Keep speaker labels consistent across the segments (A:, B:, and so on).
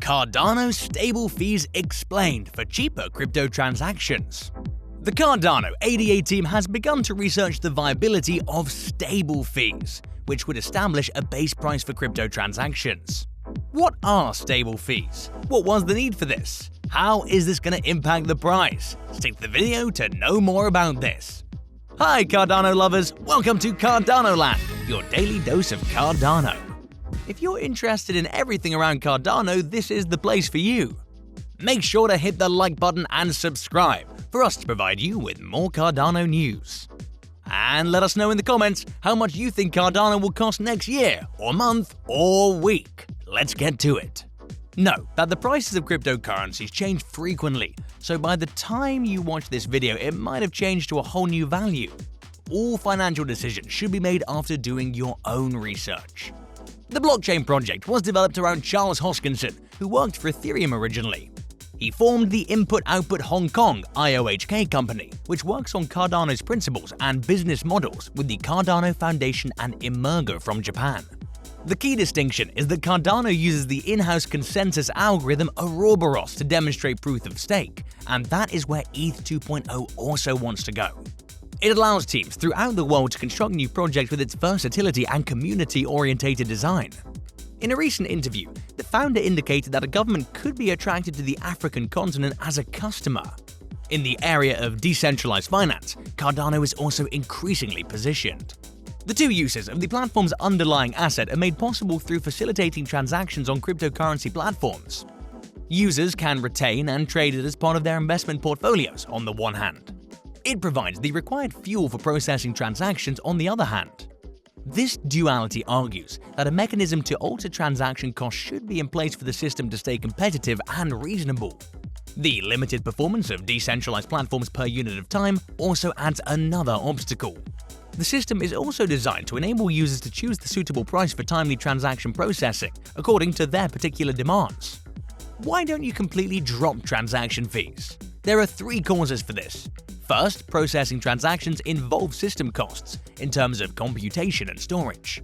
A: Cardano stable fees explained for cheaper crypto transactions. The Cardano ADA team has begun to research the viability of stable fees, which would establish a base price for crypto transactions. What are stable fees? What was the need for this? How is this going to impact the price? Stick to the video to know more about this. Hi Cardano lovers, welcome to Cardano Land, your daily dose of Cardano. If you're interested in everything around Cardano, this is the place for you. Make sure to hit the like button and subscribe for us to provide you with more Cardano news. And let us know in the comments how much you think Cardano will cost next year, or month, or week. Let's get to it. Note that the prices of cryptocurrencies change frequently, so by the time you watch this video, it might have changed to a whole new value. All financial decisions should be made after doing your own research. The blockchain project was developed around Charles Hoskinson, who worked for Ethereum originally. He formed the Input-Output Hong Kong IOHK company, which works on Cardano's principles and business models with the Cardano Foundation and Emurgo from Japan. The key distinction is that Cardano uses the in-house consensus algorithm Ouroboros to demonstrate proof of stake, and that is where ETH 2.0 also wants to go. It allows teams throughout the world to construct new projects with its versatility and community-oriented design. In a recent interview, the founder indicated that a government could be attracted to the African continent as a customer. In the area of decentralized finance, Cardano is also increasingly positioned. The two uses of the platform's underlying asset are made possible through facilitating transactions on cryptocurrency platforms. Users can retain and trade it as part of their investment portfolios on the one hand. It provides the required fuel for processing transactions on the other hand. This duality argues that a mechanism to alter transaction costs should be in place for the system to stay competitive and reasonable. The limited performance of decentralized platforms per unit of time also adds another obstacle. The system is also designed to enable users to choose the suitable price for timely transaction processing according to their particular demands. Why don't you completely drop transaction fees? There are three causes for this. First, processing transactions involve system costs in terms of computation and storage.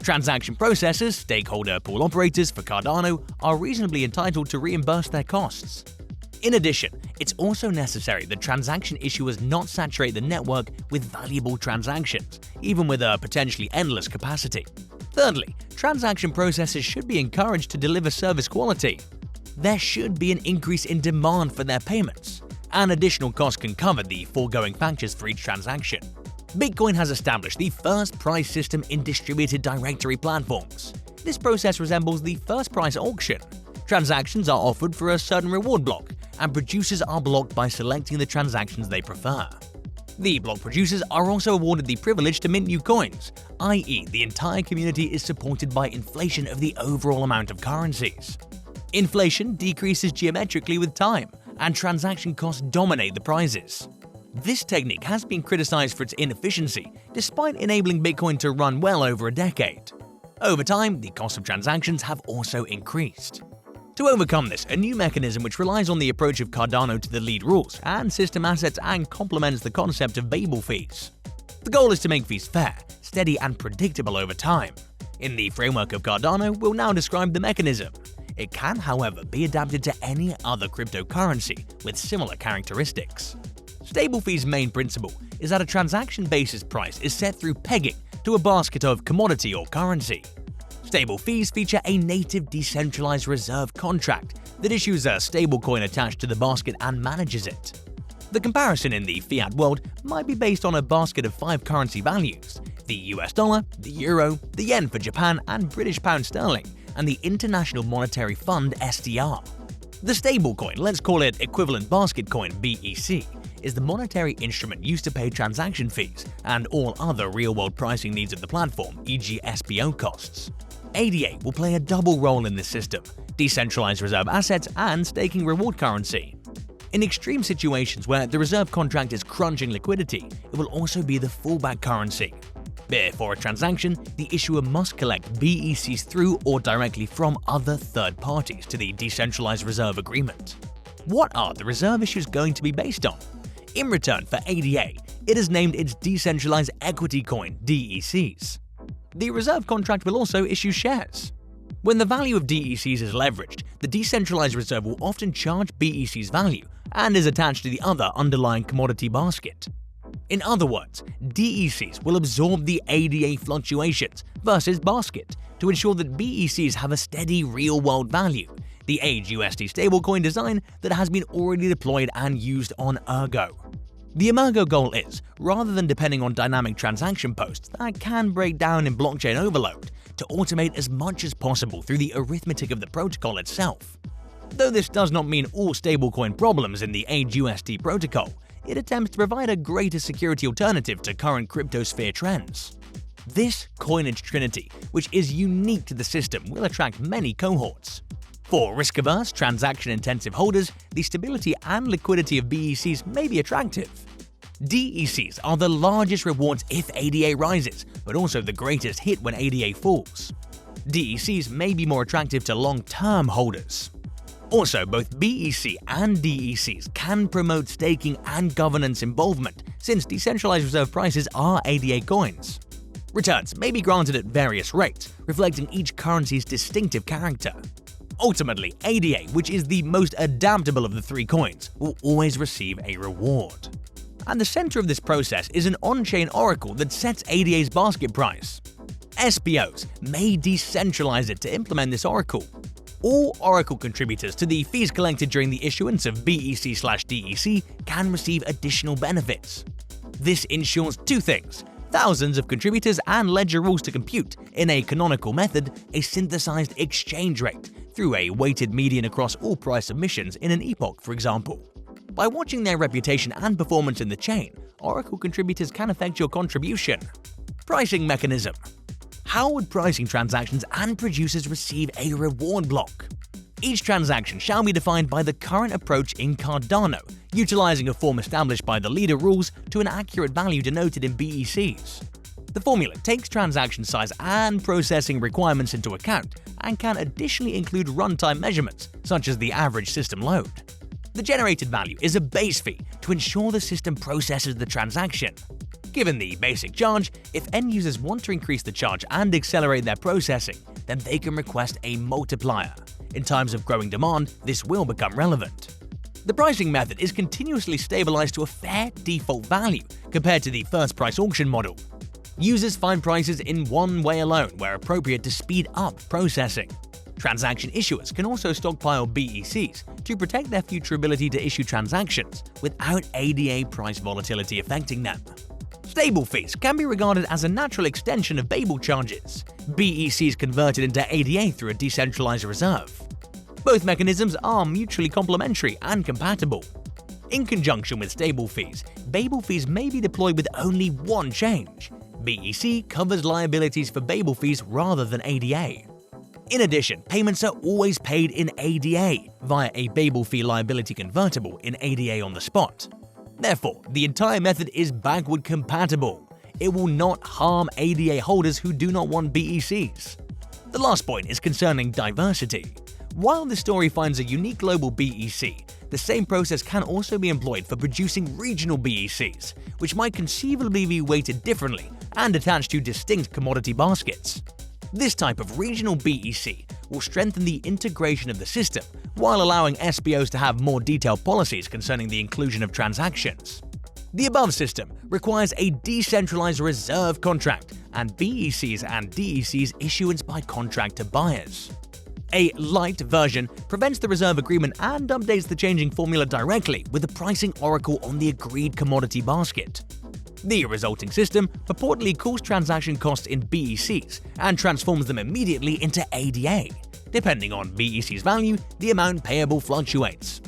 A: Transaction processors, stakeholder pool operators for Cardano, are reasonably entitled to reimburse their costs. In addition, it's also necessary that transaction issuers not saturate the network with valuable transactions, even with a potentially endless capacity. Thirdly, transaction processors should be encouraged to deliver service quality. There should be an increase in demand for their payments. An additional cost can cover the foregoing factors for each transaction. Bitcoin has established the first price system in distributed directory platforms. This process resembles the first price auction. Transactions are offered for a certain reward block, and producers are blocked by selecting the transactions they prefer. The block producers are also awarded the privilege to mint new coins, i.e., the entire community is supported by inflation of the overall amount of currencies. Inflation decreases geometrically with time, and transaction costs dominate the prizes. This technique has been criticized for its inefficiency, despite enabling Bitcoin to run well over a decade. Over time, the cost of transactions have also increased. To overcome this, a new mechanism which relies on the approach of Cardano to the lead rules and system assets and complements the concept of Babel fees. The goal is to make fees fair, steady, and predictable over time. In the framework of Cardano, we'll now describe the mechanism. It can, however, be adapted to any other cryptocurrency with similar characteristics. Stable fees' main principle is that a transaction basis price is set through pegging to a basket of commodity or currency. Stable fees feature a native decentralized reserve contract that issues a stablecoin attached to the basket and manages it. The comparison in the fiat world might be based on a basket of 5 currency values: the US dollar, the euro, the yen for Japan, and British pound sterling, and the International Monetary Fund (SDR). The stablecoin, let's call it equivalent basket coin (BEC), is the monetary instrument used to pay transaction fees and all other real-world pricing needs of the platform, e.g. SPO costs. ADA will play a double role in this system: decentralized reserve assets and staking reward currency. In extreme situations where the reserve contract is crunching liquidity, it will also be the fallback currency. Before a transaction, the issuer must collect BECs through or directly from other third parties to the decentralized reserve agreement. What are the reserve issues going to be based on? In return for ADA, it has named its decentralized equity coin (DECs). The reserve contract will also issue shares. When the value of DECs is leveraged, the decentralized reserve will often charge BEC's value and is attached to the other underlying commodity basket. In other words, DECs will absorb the ADA fluctuations versus basket to ensure that BECs have a steady real-world value, the AGUSD stablecoin design that has been already deployed and used on Ergo. The Emurgo goal is, rather than depending on dynamic transaction posts that can break down in blockchain overload, to automate as much as possible through the arithmetic of the protocol itself. Though this does not mean all stablecoin problems in the AGUSD protocol, it attempts to provide a greater security alternative to current cryptosphere trends. This coinage trinity, which is unique to the system, will attract many cohorts. For risk-averse, transaction-intensive holders, the stability and liquidity of BECs may be attractive. DECs are the largest rewards if ADA rises, but also the greatest hit when ADA falls. DECs may be more attractive to long-term holders. Also, both BEC and DECs can promote staking and governance involvement, since decentralized reserve prices are ADA coins. Returns may be granted at various rates, reflecting each currency's distinctive character. Ultimately, ADA, which is the most adaptable of the three coins, will always receive a reward. At the center of this process is an on-chain oracle that sets ADA's basket price. SPOs may decentralize it to implement this oracle. All oracle contributors to the fees collected during the issuance of BEC/DEC can receive additional benefits. This ensures two things: thousands of contributors and ledger rules to compute, in a canonical method, a synthesized exchange rate, through a weighted median across all price submissions in an epoch, for example. By watching their reputation and performance in the chain, oracle contributors can affect your contribution. Pricing mechanism. How would pricing transactions and producers receive a reward block? Each transaction shall be defined by the current approach in Cardano, utilizing a form established by the leader rules to an accurate value denoted in BECs. The formula takes transaction size and processing requirements into account and can additionally include runtime measurements, such as the average system load. The generated value is a base fee to ensure the system processes the transaction. Given the basic charge, if end users want to increase the charge and accelerate their processing, then they can request a multiplier. In times of growing demand, this will become relevant. The pricing method is continuously stabilized to a fair default value compared to the first price auction model. Users find prices in one way alone where appropriate to speed up processing. Transaction issuers can also stockpile BECs to protect their future ability to issue transactions without ADA price volatility affecting them. Stable fees can be regarded as a natural extension of Babel charges, BECs converted into ADA through a decentralized reserve. Both mechanisms are mutually complementary and compatible. In conjunction with stable fees, Babel fees may be deployed with only one change. BEC covers liabilities for Babel fees rather than ADA. In addition, payments are always paid in ADA via a Babel fee liability convertible in ADA on the spot. Therefore, the entire method is backward compatible. It will not harm ADA holders who do not want BECs. The last point is concerning diversity. While the story finds a unique global BEC, the same process can also be employed for producing regional BECs, which might conceivably be weighted differently and attached to distinct commodity baskets. This type of regional BEC will strengthen the integration of the system while allowing SPOs to have more detailed policies concerning the inclusion of transactions. The above system requires a decentralized reserve contract and BECs and DECs issuance by contract to buyers. A light version prevents the reserve agreement and updates the changing formula directly with the pricing oracle on the agreed commodity basket. The resulting system purportedly calls transaction costs in BECs and transforms them immediately into ADA. Depending on BEC's value, the amount payable fluctuates.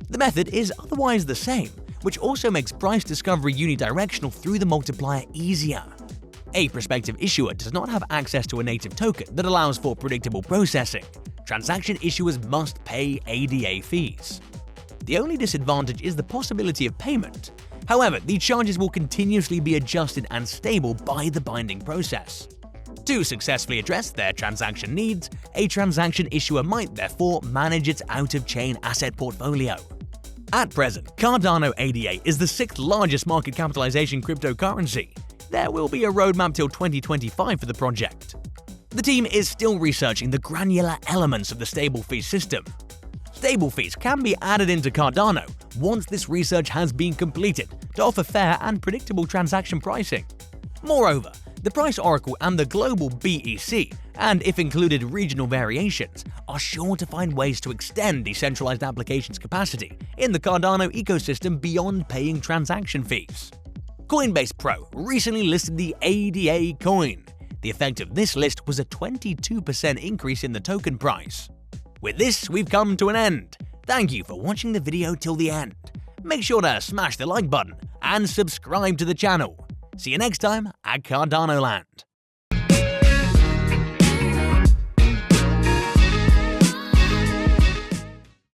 A: The method is otherwise the same, which also makes price discovery unidirectional through the multiplier easier. A prospective issuer does not have access to a native token that allows for predictable processing. Transaction issuers must pay ADA fees. The only disadvantage is the possibility of payment. However, the charges will continuously be adjusted and stable by the binding process. To successfully address their transaction needs, a transaction issuer might therefore manage its out-of-chain asset portfolio. At present, Cardano ADA is the 6th largest market capitalization cryptocurrency. There will be a roadmap till 2025 for the project. The team is still researching the granular elements of the stable fee system. Stable fees can be added into Cardano once this research has been completed to offer fair and predictable transaction pricing. Moreover, the price oracle and the global BEC, and if included regional variations, are sure to find ways to extend decentralized applications capacity in the Cardano ecosystem beyond paying transaction fees. Coinbase Pro recently listed the ADA coin. The effect of this list was a 22% increase in the token price. With this, we've come to an end. Thank you for watching the video till the end. Make sure to smash the like button and subscribe to the channel. See you next time at Cardano Land.